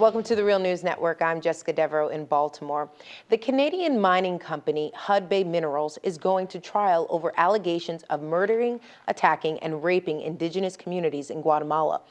Welcome to the Real News Network. I'm Jessica Devereaux in Baltimore. The Canadian mining company HudBay Minerals is going to trial over allegations of murdering, attacking, and raping indigenous communities in Guatemala.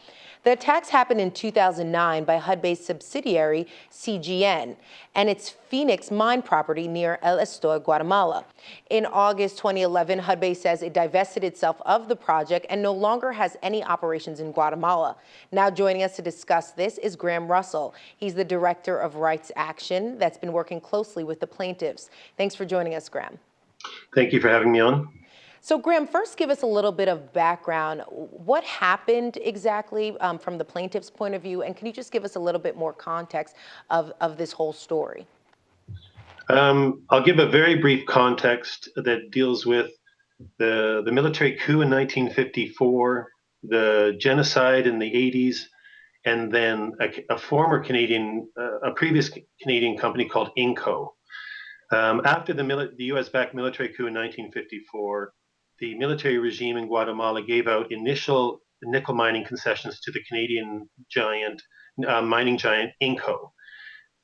The attacks happened in 2009 by HudBay's subsidiary CGN and its Phoenix mine property near El Estor, Guatemala. In August 2011, HudBay says it divested itself of the project and no longer has any operations in Guatemala. Now joining us to discuss this is Graham Russell. He's the Director of Rights Action that's been working closely with the plaintiffs. Thanks for joining us, Graham. Thank you for having me on. So, Graham, first give us a little bit of background. What happened exactly from the plaintiff's point of view, and can you just give us a little bit more context of this whole story? I'll give a very brief context that deals with the military coup in 1954, the genocide in the 80s, and then a former Canadian, a previous Canadian company called Inco. After the U.S.-backed military coup in 1954, the military regime in Guatemala gave out initial nickel mining concessions to the Canadian mining giant Inco.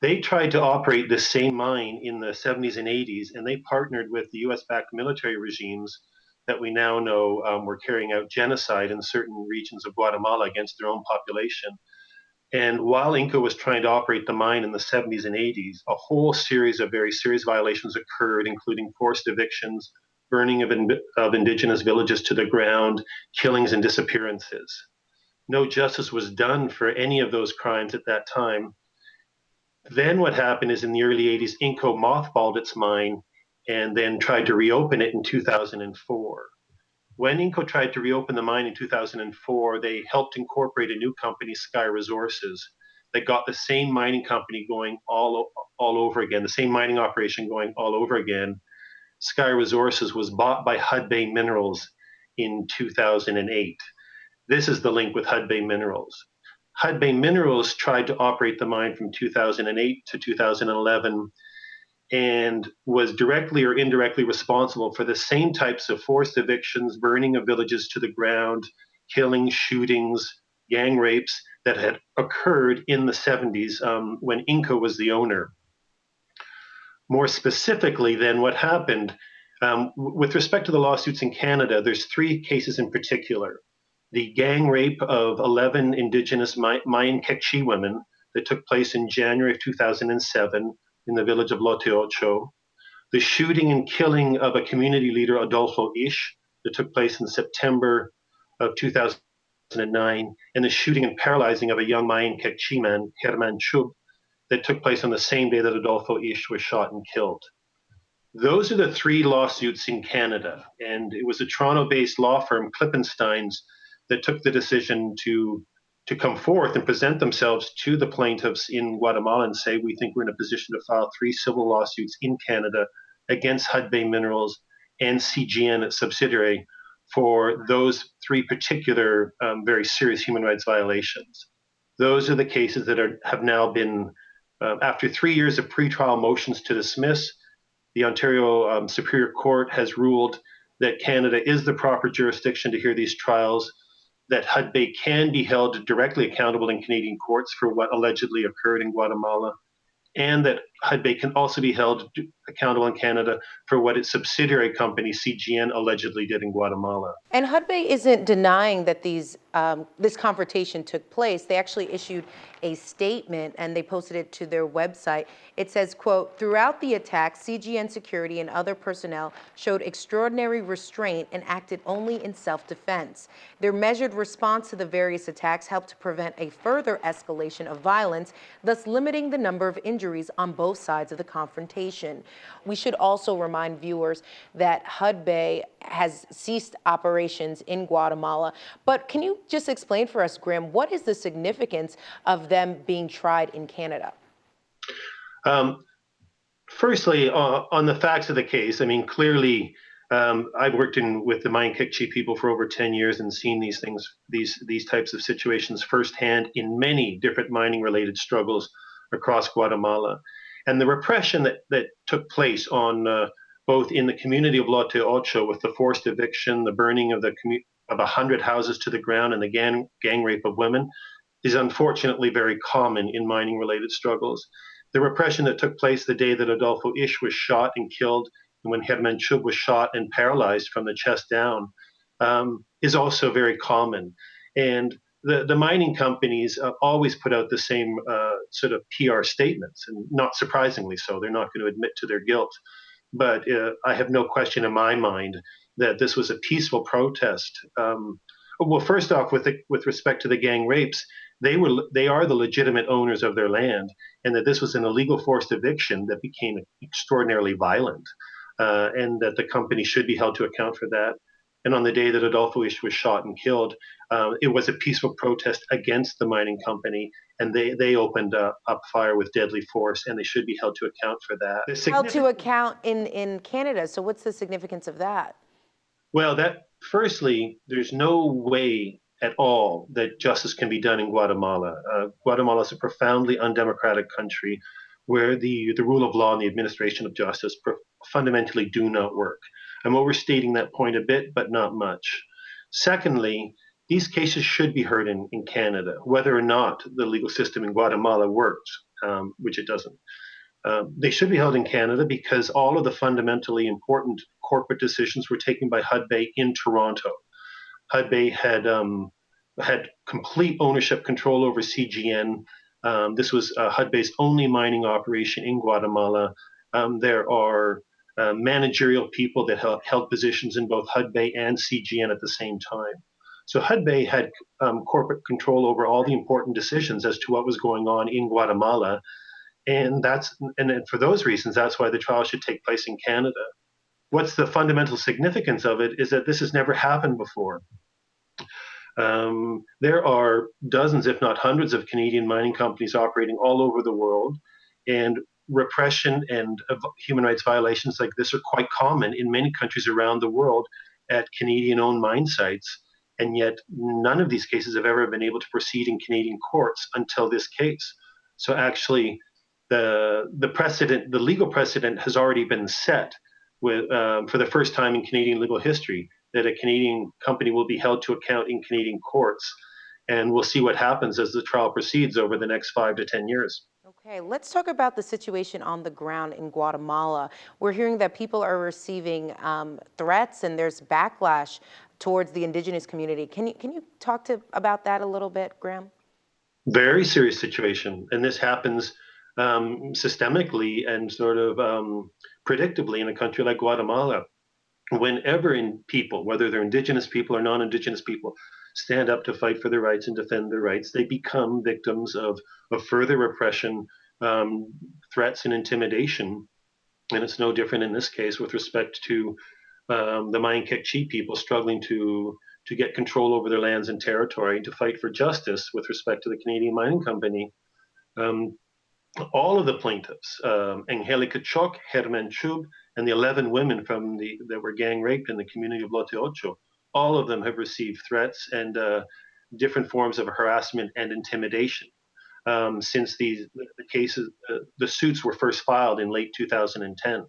They tried to operate the same mine in the 70s and 80s, and they partnered with the US-backed military regimes that we now know were carrying out genocide in certain regions of Guatemala against their own population. And while Inco was trying to operate the mine in the 70s and 80s, a whole series of very serious violations occurred, including forced evictions, burning of indigenous villages to the ground, killings and disappearances. No justice was done for any of those crimes at that time. Then what happened is in the early 80s, Inco mothballed its mine and then tried to reopen it in 2004. When Inco tried to reopen the mine in 2004, they helped incorporate a new company, Sky Resources, that got the same mining company going all over again, the same mining operation going all over again. Sky Resources was bought by HudBay Minerals in 2008. This is the link with HudBay Minerals. HudBay Minerals tried to operate the mine from 2008 to 2011 and was directly or indirectly responsible for the same types of forced evictions, burning of villages to the ground, killings, shootings, gang rapes that had occurred in the 70s when Inco was the owner. More specifically, then, what happened with respect to the lawsuits in Canada, there's three cases in particular. The gang rape of 11 indigenous Mayan Quechua women that took place in January of 2007 in the village of Lote Ocho, the shooting and killing of a community leader, Adolfo Ish, that took place in September of 2009, and the shooting and paralyzing of a young Mayan Quechua man, Herman Chub, that took place on the same day that Adolfo Ish was shot and killed. Those are the three lawsuits in Canada, and it was a Toronto-based law firm, Klippenstein's, that took the decision to come forth and present themselves to the plaintiffs in Guatemala and say, we think we're in a position to file three civil lawsuits in Canada against HudBay Minerals and CGN, its subsidiary, for those three particular very serious human rights violations. Those are the cases that have now been, after 3 years of pretrial motions to dismiss, the Ontario Superior Court has ruled that Canada is the proper jurisdiction to hear these trials, that HudBay can be held directly accountable in Canadian courts for what allegedly occurred in Guatemala, and that HudBay can also be held accountable in Canada for what its subsidiary company, CGN, allegedly did in Guatemala. And HudBay isn't denying that this confrontation took place. They actually issued a statement and they posted it to their website. It says, quote, "Throughout the attack, CGN security and other personnel showed extraordinary restraint and acted only in self-defense. Their measured response to the various attacks helped to prevent a further escalation of violence, thus limiting the number of injuries on both sides of the confrontation." We should also remind viewers that HudBay has ceased operations in Guatemala. But can you just explain for us, Graham, what is the significance of them being tried in Canada? Firstly, on the facts of the case, I mean, clearly, I've worked with the Mayan Quechua people for over 10 years and seen these things, these types of situations firsthand in many different mining-related struggles across Guatemala. And the repression that took place on both in the community of Lote Ocho with the forced eviction, the burning of 100 houses to the ground, and the gang rape of women is unfortunately very common in mining-related struggles. The repression that took place the day that Adolfo Isch was shot and killed, and when Herman Chub was shot and paralyzed from the chest down, is also very common. And the mining companies always put out the same sort of PR statements, and not surprisingly so. They're not going to admit to their guilt. But I have no question in my mind that this was a peaceful protest. Well, first off, with respect to the gang rapes, they are the legitimate owners of their land, and that this was an illegal forced eviction that became extraordinarily violent, and that the company should be held to account for that. And on the day that Adolfo Isch was shot and killed, it was a peaceful protest against the mining company, and they opened up fire with deadly force, and they should be held to account for that. Held to account in Canada. So what's the significance of that? Well, that firstly, there's no way at all that justice can be done in Guatemala. Guatemala is a profoundly undemocratic country where the rule of law and the administration of justice fundamentally do not work. I'm overstating that point a bit, but not much. Secondly, these cases should be heard in Canada, whether or not the legal system in Guatemala works, which it doesn't. They should be held in Canada because all of the fundamentally important corporate decisions were taken by HudBay in Toronto. HudBay had complete ownership control over CGN. This was HudBay's only mining operation in Guatemala. There are managerial people that held positions in both HudBay and CGN at the same time. So HudBay had corporate control over all the important decisions as to what was going on in Guatemala. And for those reasons, that's why the trial should take place in Canada. What's the fundamental significance of it is that this has never happened before. There are dozens, if not hundreds, of Canadian mining companies operating all over the world, and repression and human rights violations like this are quite common in many countries around the world at Canadian-owned mine sites. And yet, none of these cases have ever been able to proceed in Canadian courts until this case. So actually, the precedent, the legal precedent, has already been set with for the first time in Canadian legal history, that a Canadian company will be held to account in Canadian courts, and we'll see what happens as the trial proceeds over the next 5 to 10 years. Okay, let's talk about the situation on the ground in Guatemala. We're hearing that people are receiving threats and there's backlash towards the indigenous community. Can you talk about that a little bit, Graham? Very serious situation, and this happens systemically and sort of predictably in a country like Guatemala. Whenever people, whether they're indigenous people or non-indigenous people, stand up to fight for their rights and defend their rights, they become victims of further repression, threats, and intimidation. And it's no different in this case with respect to the Mayan Kekchi people struggling to get control over their lands and territory and to fight for justice with respect to the Canadian Mining Company. All of the plaintiffs, Angelica Choc, Herman Chub, and the 11 women that were gang raped in the community of Lote Ocho, all of them have received threats and different forms of harassment and intimidation since the cases, the suits were first filed in late 2010.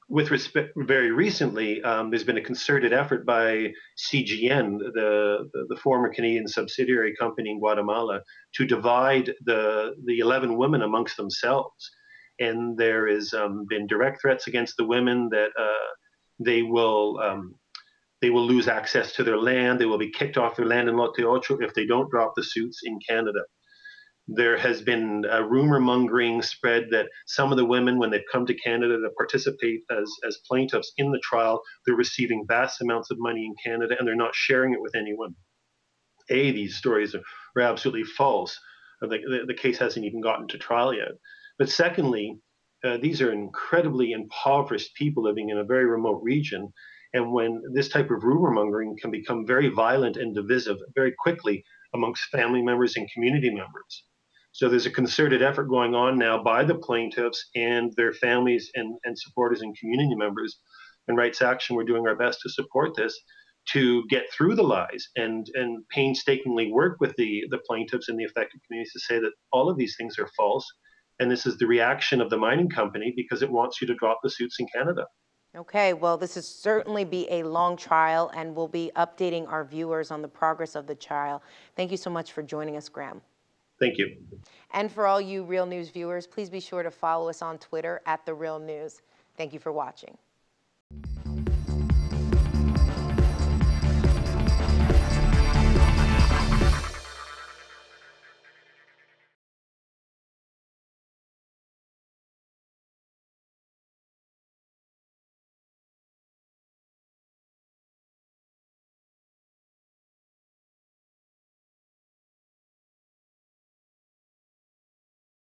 With respect, very recently, there's been a concerted effort by CGN, the former Canadian subsidiary company in Guatemala, to divide the 11 women amongst themselves. And there has been direct threats against the women that they will lose access to their land. They will be kicked off their land in Lote Ocho if they don't drop the suits in Canada. There has been a rumor mongering spread that some of the women, when they've come to Canada to participate as plaintiffs in the trial, they're receiving vast amounts of money in Canada and they're not sharing it with anyone. These stories are absolutely false. The case hasn't even gotten to trial yet. But secondly, these are incredibly impoverished people living in a very remote region. And when this type of rumor mongering can become very violent and divisive very quickly amongst family members and community members. So there's a concerted effort going on now by the plaintiffs and their families and supporters and community members. And Rights Action, we're doing our best to support this, to get through the lies and painstakingly work with the plaintiffs and the affected communities to say that all of these things are false. And this is the reaction of the mining company because it wants you to drop the suits in Canada. Okay, well, this will certainly be a long trial, and we'll be updating our viewers on the progress of the trial. Thank you so much for joining us, Graham. Thank you. And for all you Real News viewers, please be sure to follow us on Twitter @TheRealNews. Thank you for watching.